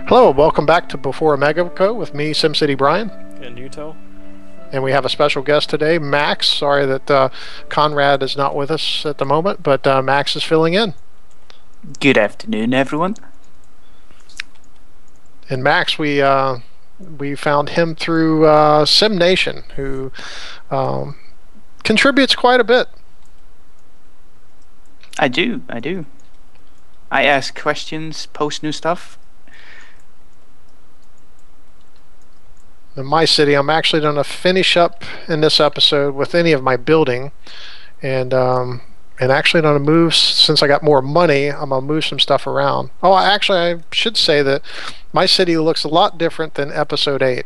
Hello, welcome back to Before OmegaCo with me, SimCity Brian. And Yuttho. And we have a special guest today, Max. Sorry that Konrad is not with us at the moment, but Max is filling in. Good afternoon, everyone. And Max, we found him through SimNation, who contributes quite a bit. I do. I ask questions, post new stuff. In my city, I'm actually going to finish up in this episode with any of my building, and actually going to move, since I got more money, I'm going to move some stuff around. Oh, actually, I should say that my city looks a lot different than episode 8.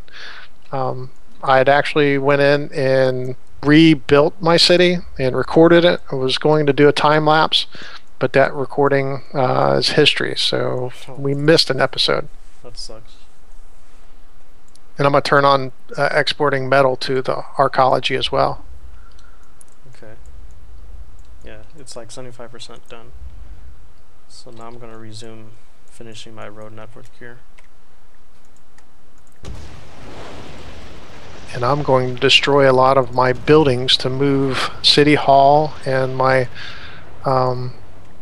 I had actually went in and rebuilt my city and recorded it. I was going to do a time lapse, but that recording is history, so we missed an episode. That sucks. And I'm going to turn on exporting metal to the arcology as well. Okay. Yeah, it's like 75% done. So now I'm going to resume finishing my road network here. And I'm going to destroy a lot of my buildings to move City Hall and my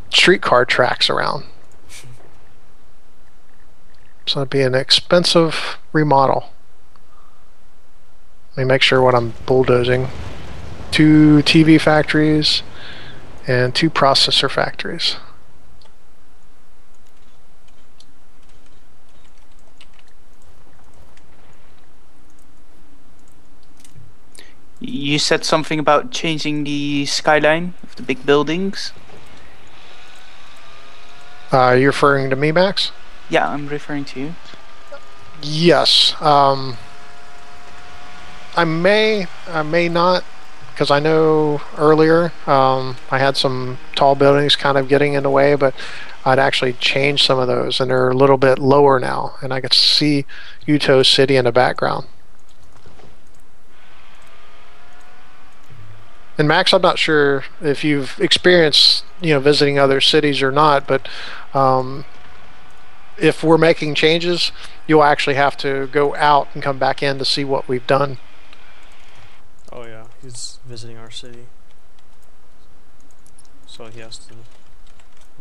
streetcar tracks around. So it'd be an expensive remodel. Let me make sure what I'm bulldozing. 2 TV factories and 2 processor factories. You said something about changing the skyline of the big buildings. You're referring to me, Max? Yeah, I'm referring to you. Yes. I may not, because I know earlier I had some tall buildings kind of getting in the way, but I'd actually changed some of those, and they're a little bit lower now, and I could see Yuttho City in the background. And Max, I'm not sure if you've experienced, visiting other cities or not, but if we're making changes, you'll actually have to go out and come back in to see what we've done. Oh yeah, he's visiting our city. So he has to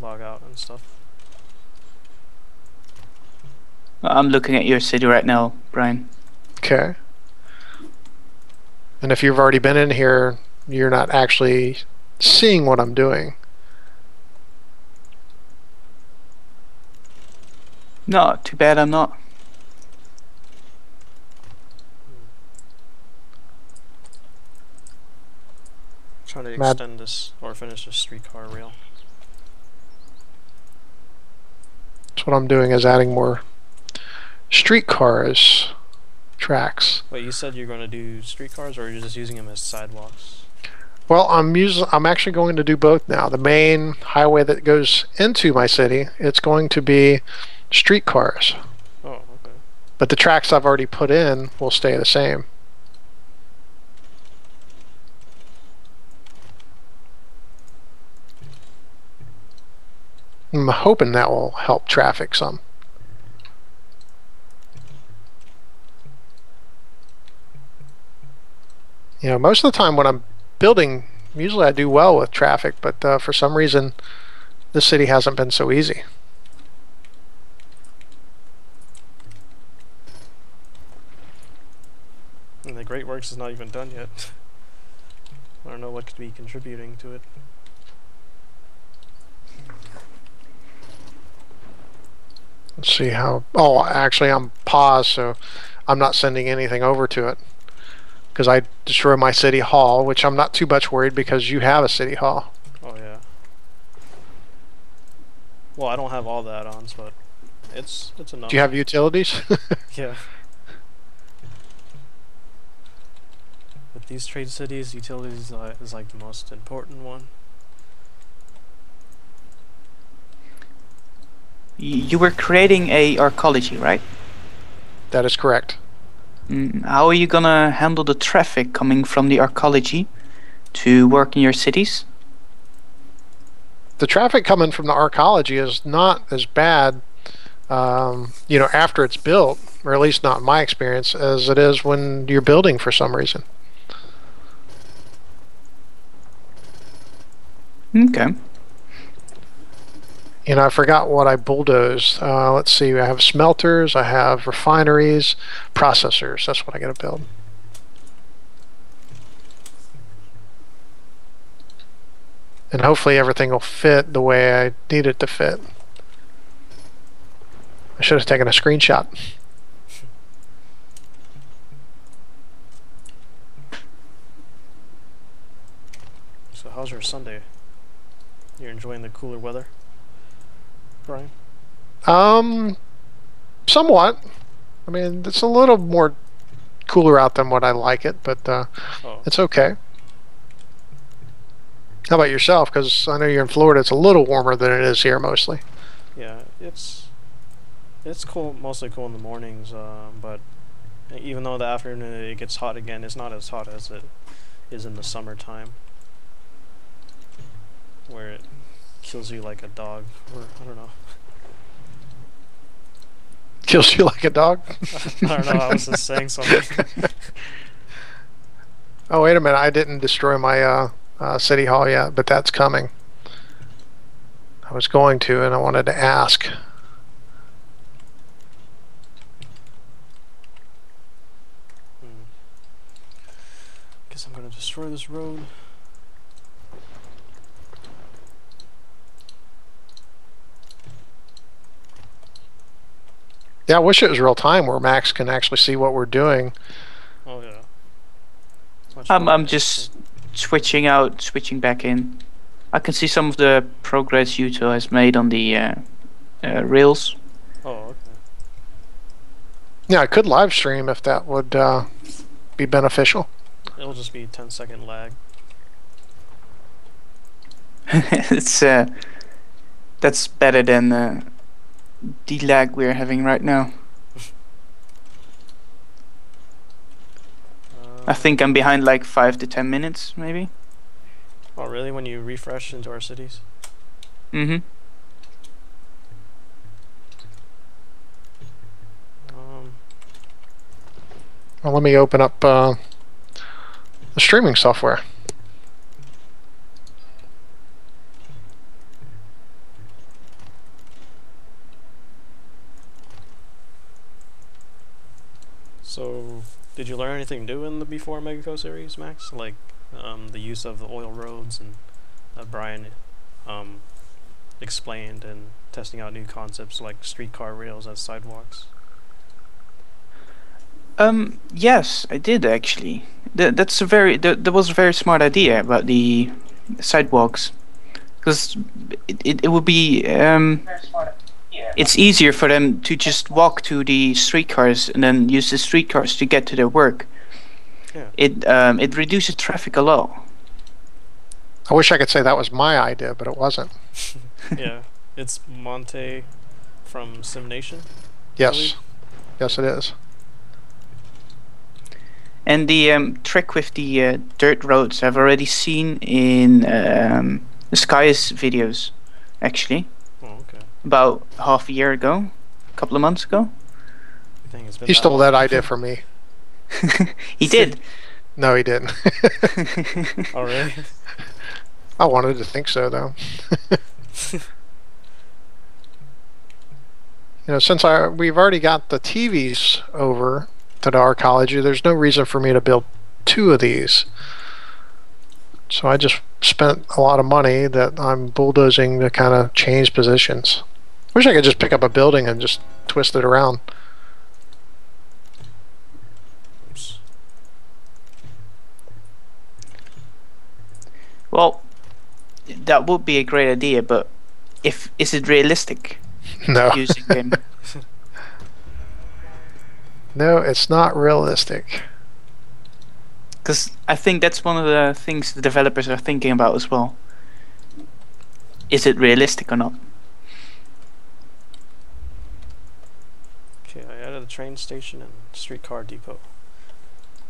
log out and stuff. I'm looking at your city right now, Brian. Okay. And if you've already been in here, you're not actually seeing what I'm doing. No, too bad I'm not. Trying to extend this or finish this streetcar rail. That's what I'm doing, is adding more streetcars tracks. Wait, you said you're going to do streetcars, or you're just using them as sidewalks? Well, I'm actually going to do both now. The main highway that goes into my city, it's going to be streetcars. Oh, okay. But the tracks I've already put in will stay the same. I'm hoping that will help traffic some. Most of the time when I'm building, usually I do well with traffic, but for some reason this city hasn't been so easy. And the Great Works is not even done yet. I don't know what could be contributing to it. Let's see how... Oh, actually I'm paused, so I'm not sending anything over to it. Because I destroy my city hall, which I'm not too much worried because you have a city hall. Oh yeah. Well, I don't have all the add-ons, but it's enough. Do you have utilities? Yeah. With these trade cities, utilities is like the most important one. You were creating a arcology, right? That is correct. How are you gonna handle the traffic coming from the arcology to work in your cities? The traffic coming from the arcology is not as bad after it's built, or at least not in my experience, as it is when you're building for some reason. Okay. I forgot what I bulldozed. Let's see, I have smelters, I have refineries, processors. That's what I gotta build. And hopefully everything will fit the way I need it to fit. I should have taken a screenshot. So how's your Sunday? You're enjoying the cooler weather, Brian? Somewhat. I mean, it's a little more cooler out than what I like it, but it's okay. How about yourself? Because I know you're in Florida. It's a little warmer than it is here mostly. Yeah, it's cool, mostly cool in the mornings, but even though the afternoon it gets hot again, it's not as hot as it is in the summertime, where it kills you like a dog, or I don't know. Kills you like a dog? I don't know, I was just saying something. Oh, wait a minute. I didn't destroy my city hall yet, but that's coming. I was going to, and I wanted to ask. Guess I'm gonna destroy this road. Yeah, I wish it was real time where Max can actually see what we're doing. Oh yeah. I'm just switching out, switching back in. I can see some of the progress Yuttho has made on the rails. Oh, okay. Yeah, I could live stream if that would be beneficial. It'll just be 10-second lag. It's that's better than the lag we're having right now. I think I'm behind like 5 to 10 minutes, maybe. Oh, really? When you refresh into our cities? Mm-hmm. Well, let me open up the streaming software. So, did you learn anything new in the Before OmegaCo series, Max? Like the use of the oil roads and Brian explained, and testing out new concepts like streetcar rails as sidewalks? Yes, I did actually. That was a very smart idea about the sidewalks, because it would be it's easier for them to just walk to the streetcars and then use the streetcars to get to their work. Yeah. It reduces traffic a lot. I wish I could say that was my idea, but it wasn't. Yeah, it's Monte from Sim Nation. Yes, yes, it is. And the trick with the dirt roads I've already seen in the Skies videos, actually. Oh, okay. About half a year ago, a couple of months ago. Dang, it's been He that stole long. that idea from me. He did. No, he didn't. Oh, really? I wanted to think so, though. Since we've already got the TVs over to the arcology, there's no reason for me to build 2 of these. So I just spent a lot of money that I'm bulldozing to kind of change positions. Wish I could just pick up a building and just twist it around. Oops. Well, that would be a great idea, but is it realistic? No. Using them? No, it's not realistic. Because I think that's one of the things the developers are thinking about as well. Is it realistic or not? Okay, I added a train station and streetcar depot.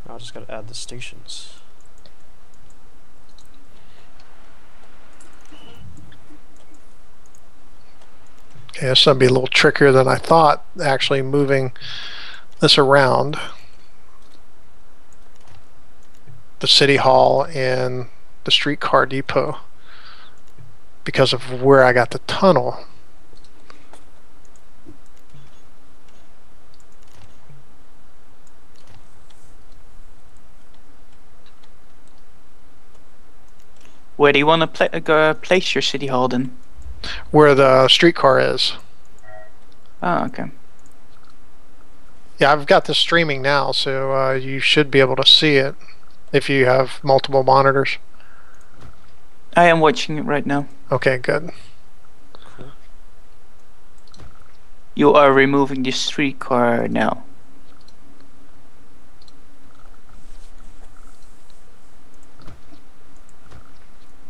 Now I just gotta add the stations. Okay, this will be a little trickier than I thought, actually moving this around. The city hall and the streetcar depot because of where I got the tunnel. Where do you want to place your city hall then? Where the streetcar is. Oh, okay. Yeah, I've got this streaming now, so you should be able to see it if you have multiple monitors. I am watching it right now. Okay, good. You are removing the streetcar now.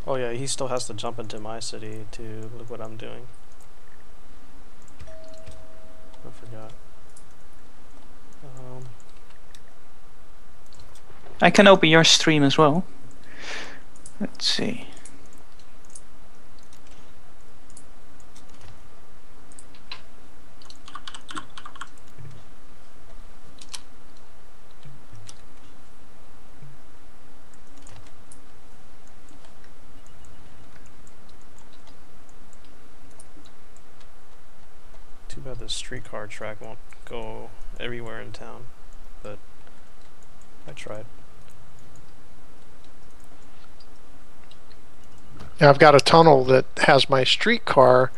Oh yeah, he still has to jump into my city to look what I'm doing. I forgot. I can open your stream as well. Let's see. Too bad the streetcar track won't go everywhere in town, but I tried. Yeah, I've got a tunnel that has my streetcar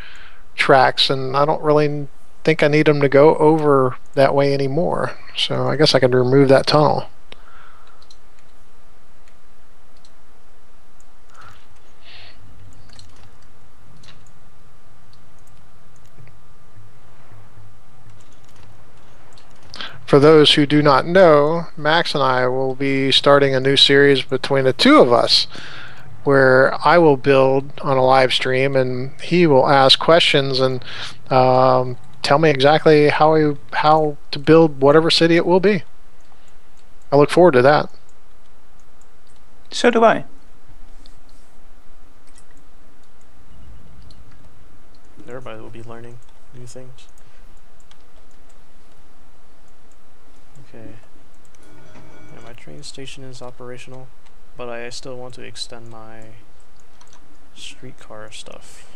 tracks, and I don't really think I need them to go over that way anymore. So I guess I could remove that tunnel. For those who do not know, Max and I will be starting a new series between the two of us, where I will build on a live stream and he will ask questions and tell me exactly how to build whatever city it will be. I look forward to that. So do I. Everybody will be learning new things. Okay. Yeah, my train station is operational, but I still want to extend my streetcar stuff.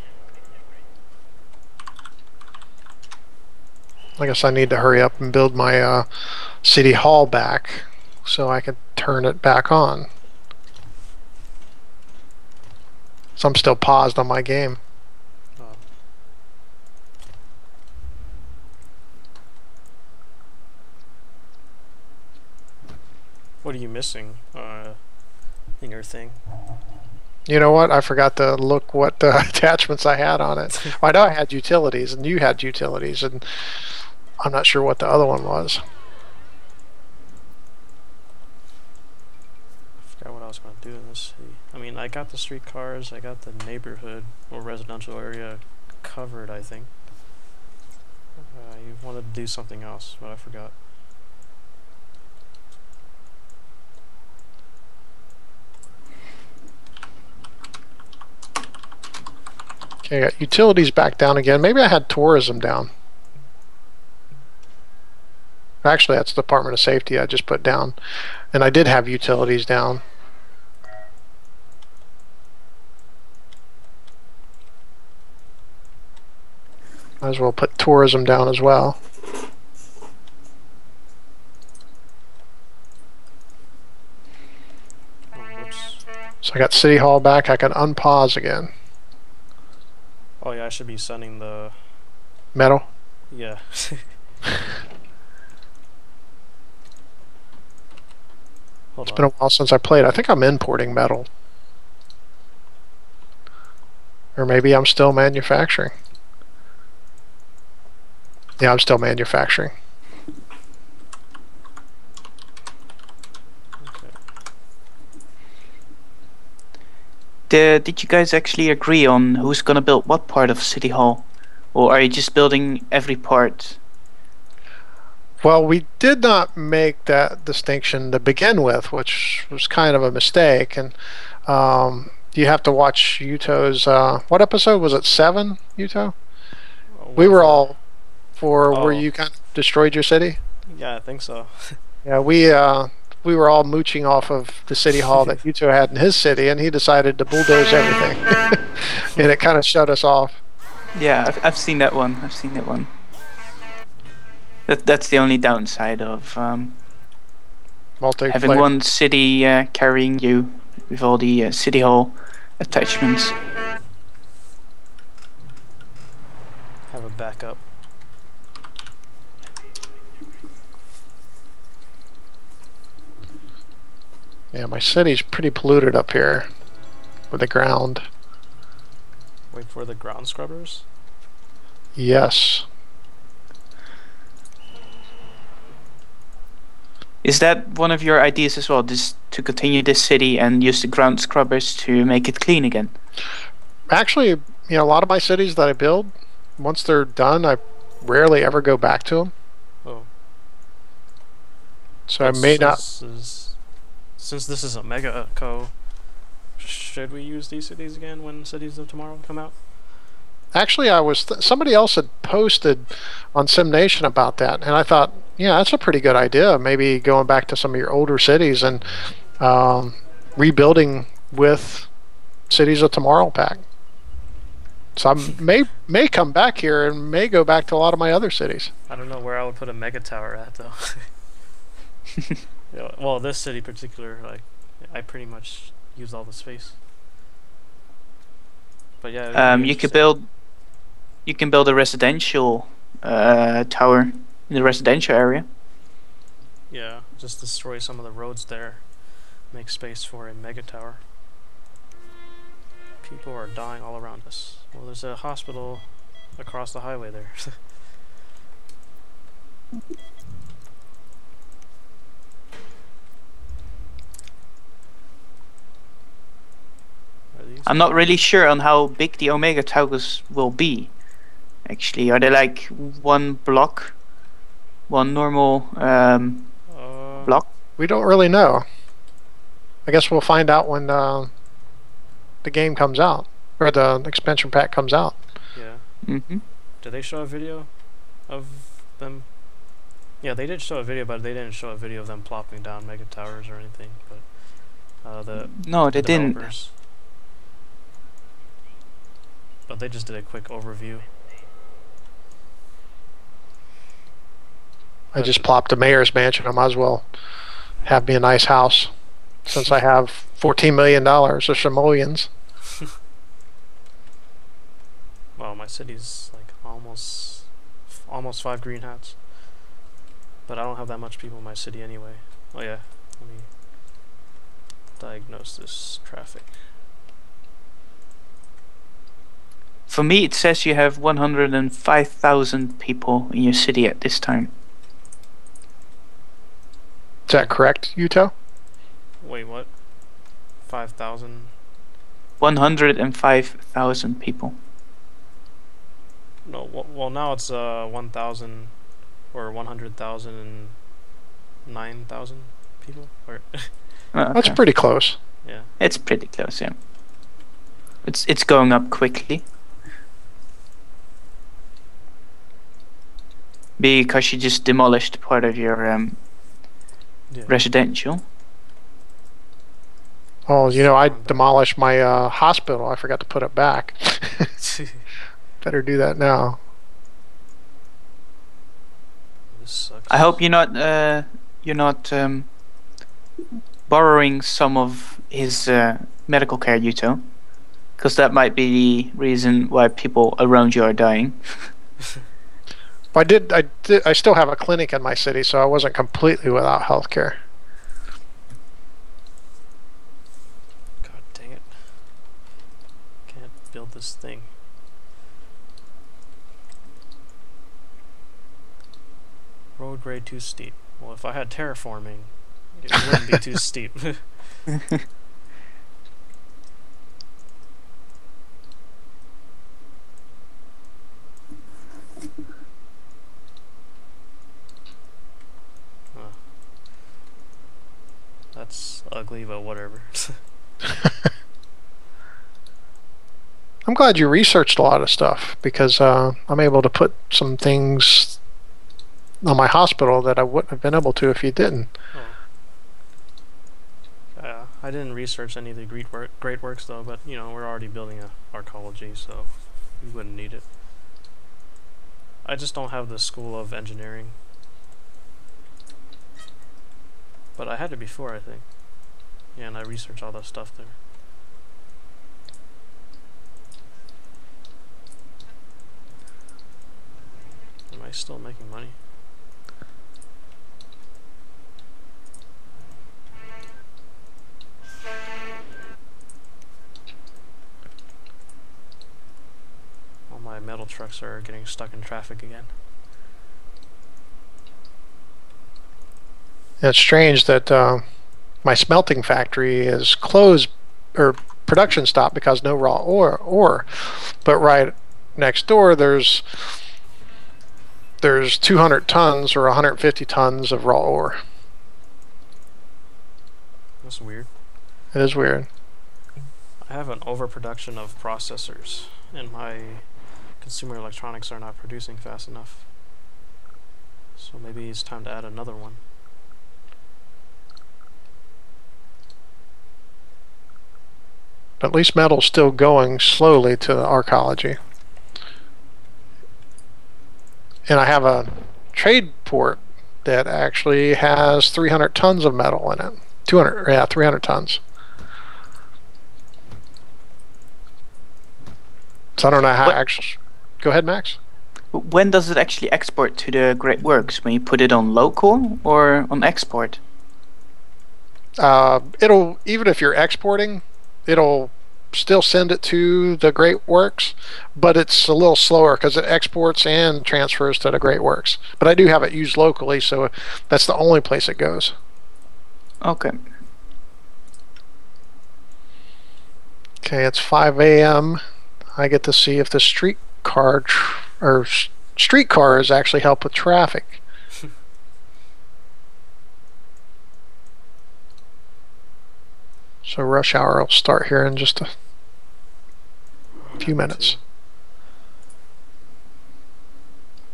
I guess I need to hurry up and build my city hall back so I can turn it back on. So I'm still paused on my game. What are you missing in your thing? You know what? I forgot to look what attachments I had on it. I know I had utilities, and you had utilities, and I'm not sure what the other one was. I forgot what I was going to do in this city. I mean, I got the streetcars, I got the neighborhood or residential area covered, I think. You wanted to do something else, but I forgot. Okay, I got utilities back down again. Maybe I had tourism down. Actually, that's Department of Safety I just put down. And I did have utilities down. Might as well put tourism down as well. So I got City Hall back. I can unpause again. Oh yeah, I should be sending the... Metal? Yeah. Hold It's on. been a while since I played. I think I'm importing metal. Or maybe I'm still manufacturing. Yeah, I'm still manufacturing. Did you guys actually agree on who's gonna build what part of City Hall? Or are you just building every part? Well, we did not make that distinction to begin with, which was kind of a mistake. And you have to watch Yuttho's... what episode? Was it 7, Yuttho? We one were for. all for where Oh, you kind of destroyed your city. yeah, I think so. Yeah, we were all mooching off of the city hall that Yuttho had in his city, and he decided to bulldoze everything, and it kind of shut us off. Yeah, I've seen that one. I've seen that one. That's the only downside of having Multiplayer. one city carrying you with all the city hall attachments. Have a backup. Yeah, my city's pretty polluted up here with the ground. Wait for the ground scrubbers. Yes. Is that one of your ideas as well? Just to continue this city and use the ground scrubbers to make it clean again? Actually, a lot of my cities that I build, once they're done, I rarely ever go back to them. Oh. So I may not. Since this is OmegaCo, should we use these cities again when Cities of Tomorrow come out? Actually, somebody else had posted on SimNation about that, and I thought, yeah, that's a pretty good idea. Maybe going back to some of your older cities and rebuilding with Cities of Tomorrow pack. So I may come back here and may go back to a lot of my other cities. I don't know where I would put a mega tower at though. Yeah, well, this city in particular, like, I pretty much use all the space. But yeah, You can build a residential tower in the residential area. Yeah, just destroy some of the roads there, make space for a mega tower. People are dying all around us. Well, there's a hospital across the highway there. I'm not really sure on how big the Omega towers will be. Actually, are they like one block, one normal block? We don't really know. I guess we'll find out when the game comes out, or the expansion pack comes out. Yeah. Mm-hmm. Did they show a video of them? Yeah, they did show a video, but they didn't show a video of them plopping down mega towers or anything. But no, they didn't. developers. But they just did a quick overview. I just plopped a mayor's mansion. I might as well have me a nice house, since I have $14 million or simoleons. Well, my city's like almost 5 green hats. But I don't have that much people in my city anyway. Oh yeah, let me diagnose this traffic. For me, it says you have 105,000 people in your city at this time. Is that correct, Yuttho? Wait, what? 5,000? 105,000 people. No, well now it's 1,000 or 100,000 and 9,000 people. Or Okay. That's pretty close. yeah. It's pretty close, yeah. It's going up quickly. Because you just demolished part of your Yeah. residential. Oh, I demolished my hospital. I forgot to put it back. Better do that now. This sucks. I hope you're not borrowing some of his medical care, Yuttho, because that might be the reason why people around you are dying. I still have a clinic in my city, so I wasn't completely without health care. God dang it. Can't build this thing. Road grade too steep. Well, if I had terraforming, it wouldn't be too steep. Huh. That's ugly, but whatever. I'm glad you researched a lot of stuff because I'm able to put some things on my hospital that I wouldn't have been able to if you didn't. Oh. I didn't research any of the great works though, but you know, we're already building a arcology, so we wouldn't need it. I just don't have the school of engineering. But I had it before, I think. Yeah, and I researched all that stuff there. Am I still making money? All my metal trucks are getting stuck in traffic again. It's strange that my smelting factory is closed or production stopped because no raw ore. But right next door there's 200 tons or 150 tons of raw ore. That's weird. It is weird. I have an overproduction of processors, and my consumer electronics are not producing fast enough. So maybe it's time to add another one. At least metal's still going slowly to arcology. And I have a trade port that actually has 300 tons of metal in it. 300 tons. So I don't know how actually. Go ahead, Max. When does it actually export to the Great Works? When you put it on local or on export? It'll, even if you're exporting, it'll still send it to the Great Works, but it's a little slower because it exports and transfers to the Great Works. But I do have it used locally, so that's the only place it goes. Okay. Okay, it's 5 a.m. I get to see if the streetcars actually help with traffic. So rush hour will start here in just a few minutes.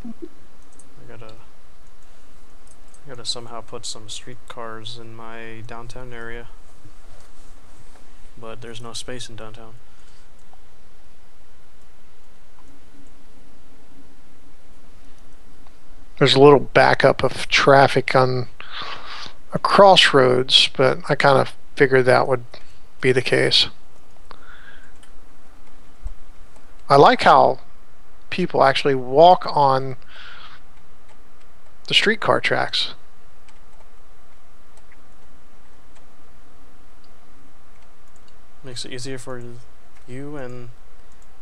I gotta somehow put some streetcars in my downtown area, but there's no space in downtown. There's a little backup of traffic on a crossroads, but I kind of figured that would be the case. I like how people actually walk on the streetcar tracks. Makes it easier for you and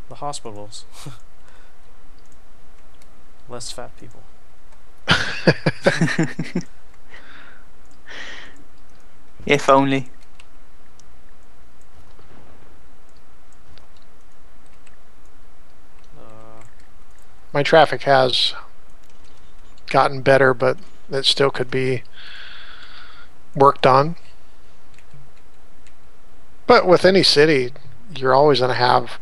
the hospitals. Less fat people. If only. My traffic has gotten better, but it still could be worked on. But with any city, you're always going to have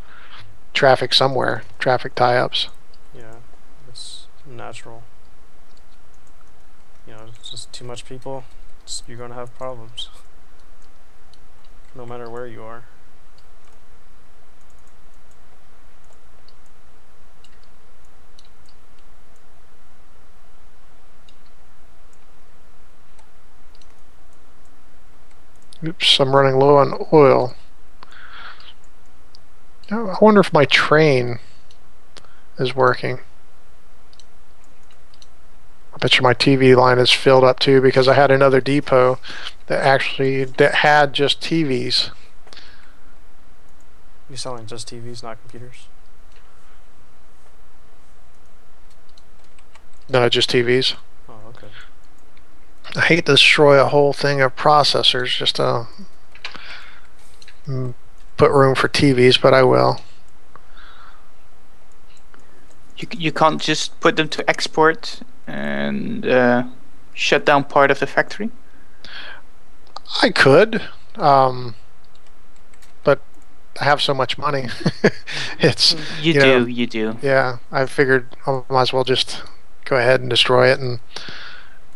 traffic somewhere, traffic tie-ups. Yeah, it's natural. You know, it's just too much people, you're going to have problems. No matter where you are. Oops, I'm running low on oil. I wonder if my train is working. I bet you my TV line is filled up too, because I had another depot that had just TVs. You're selling just TVs, not computers? No, just TVs. Oh, okay. I hate to destroy a whole thing of processors just to put room for TVs, but I will. You can't just put them to export and shut down part of the factory? I could, but I have so much money. It's You you know, do, you do. yeah. I figured I might as well just go ahead and destroy it and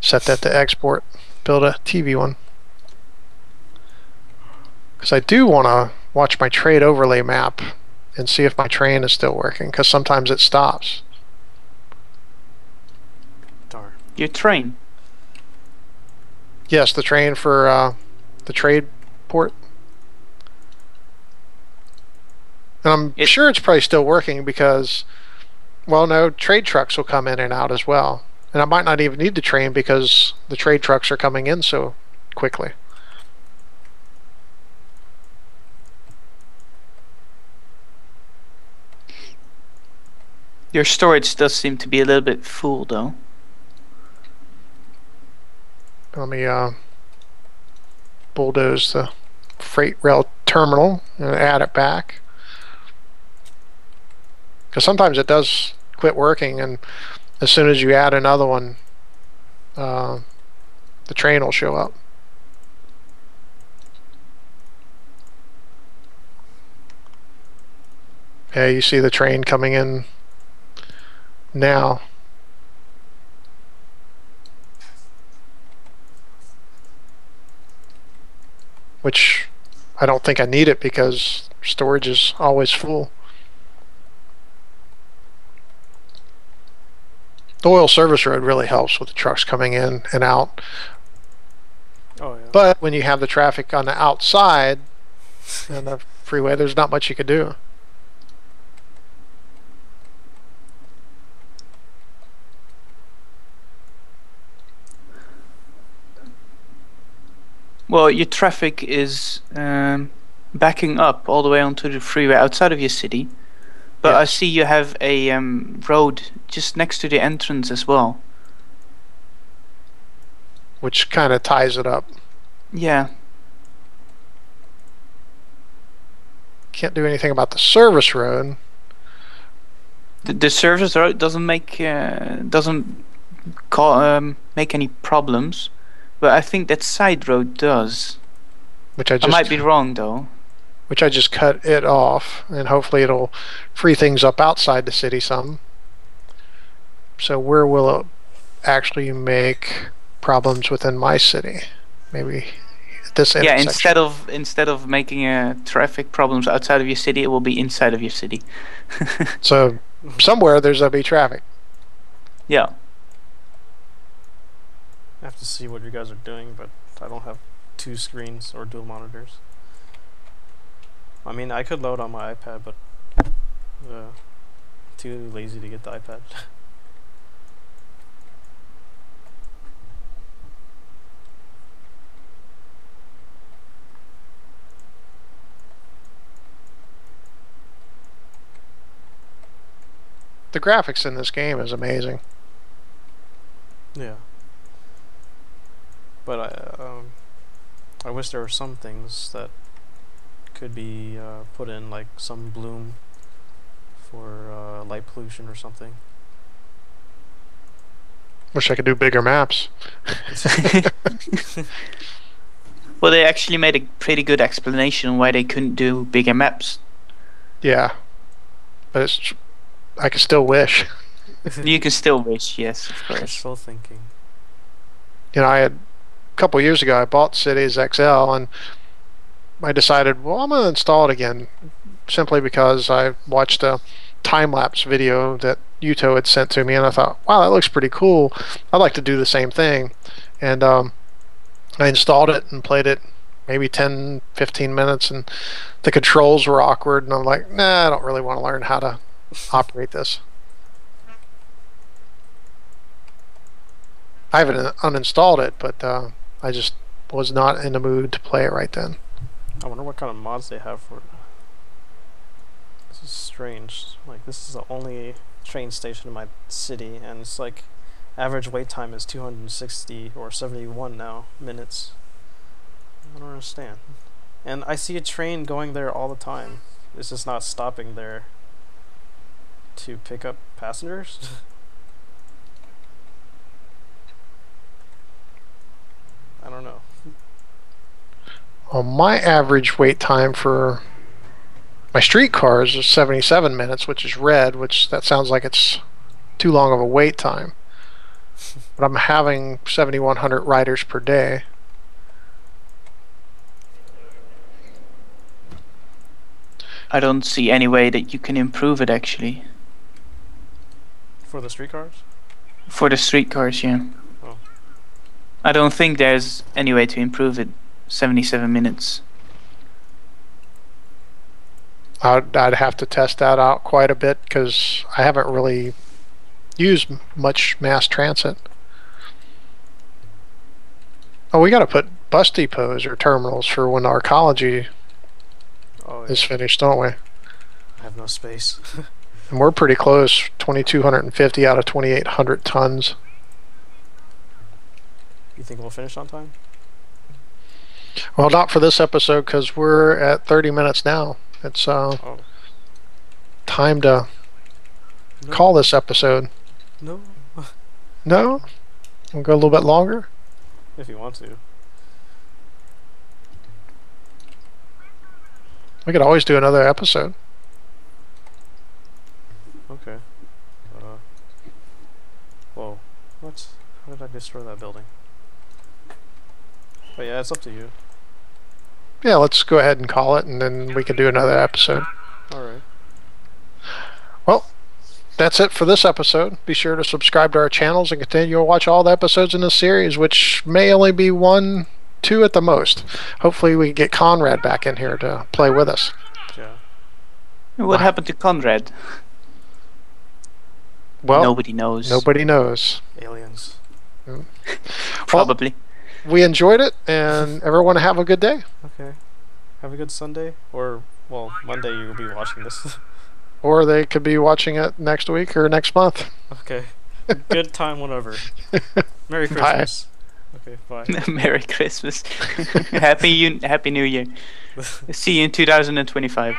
set that to export. Build a TV one because I do want to watch my trade overlay map and see if my train is still working because sometimes it stops. Darn. Your train. Yes, the train for the trade port. And I'm sure it's probably still working because, well, no, trade trucks will come in and out as well. And I might not even need the train because the trade trucks are coming in so quickly. Your storage does seem to be a little bit full, though. Let me bulldoze the freight rail terminal and add it back. Because sometimes it does quit working, and as soon as you add another one, the train will show up. Yeah, you see the train coming in now. Which I don't think I need it because storage is always full. The oil service road really helps with the trucks coming in and out. Oh, yeah. But when you have the traffic on the outside and the freeway, there's not much you could do. Well, your traffic is backing up all the way onto the freeway outside of your city. But Yes. I see you have a road just next to the entrance as well. Which kind of ties it up. Yeah. Can't do anything about the service road. The service road doesn't make make any problems, but I think that side road does. Which I I just might be wrong though. which I just cut it off, and hopefully it'll free things up outside the city some. So where will it actually make problems within my city? Maybe at this Yeah, intersection. instead of making traffic problems outside of your city, it will be inside of your city. So somewhere there's gonna be traffic. Yeah. I have to see what you guys are doing, but I don't have 2 screens or dual monitors. I mean, I could load on my iPad, but too lazy to get the iPad. The graphics in this game is amazing. Yeah. But I wish there were some things that could be put in, like some bloom for light pollution or something. Wish I could do bigger maps. Well, they actually made a pretty good explanation on why they couldn't do bigger maps. Yeah, but I can still wish. You can still wish, yes, of course. Wishful thinking. You know, I had a couple years ago I bought Cities XL, and I decided, well, I'm gonna install it again, simply because I watched a time-lapse video that Yuttho had sent to me, and I thought, wow, that looks pretty cool. I'd like to do the same thing. And I installed it and played it maybe 10-15 minutes, and the controls were awkward, and I'm like, nah, I don't really want to learn how to operate this. I haven't uninstalled it, but I just was not in the mood to play it right then. I wonder what kind of mods they have for it. This is strange. Like, this is the only train station in my city, and it's like average wait time is 260 or 71 now minutes. I don't understand. And I see a train going there all the time. It's just not stopping there to pick up passengers. I don't know. Well, my average wait time for My streetcars are 77 minutes, which is red, which that sounds like it's too long of a wait time. But I'm having 7,100 riders per day. I don't see any way that you can improve it actually. For the streetcars? For the streetcars, yeah. Oh. I don't think there's any way to improve it. 77 minutes. I'd have to test that out quite a bit because I haven't really used much mass transit. Oh, we got to put bus depots or terminals for when arcology is finished, don't we? I have no space. And we're pretty close, 2,250 out of 2,800 tons. You think we'll finish on time? Well, not for this episode because we're at 30 minutes now. It's time to call this episode. No. No? We'll go a little bit longer? If you want to. We could always do another episode. Okay. Whoa. What? How did I destroy that building? But yeah, it's up to you. Yeah, let's go ahead and call it, and then we can do another episode. Alright. Well, that's it for this episode. Be sure to subscribe to our channels and continue to watch all the episodes in this series, which may only be 1, 2 at the most. Hopefully we get Konrad back in here to play with us. Yeah. What happened to Konrad? Well, nobody knows. Nobody knows. Aliens. Probably. We enjoyed it, and everyone have a good day. Okay. Have a good Sunday. Or, well, Monday you'll be watching this. Or they could be watching it next week or next month. Okay. Good time, whatever. Merry Christmas. Okay, bye. Merry Christmas. Happy New Year. See you in 2025.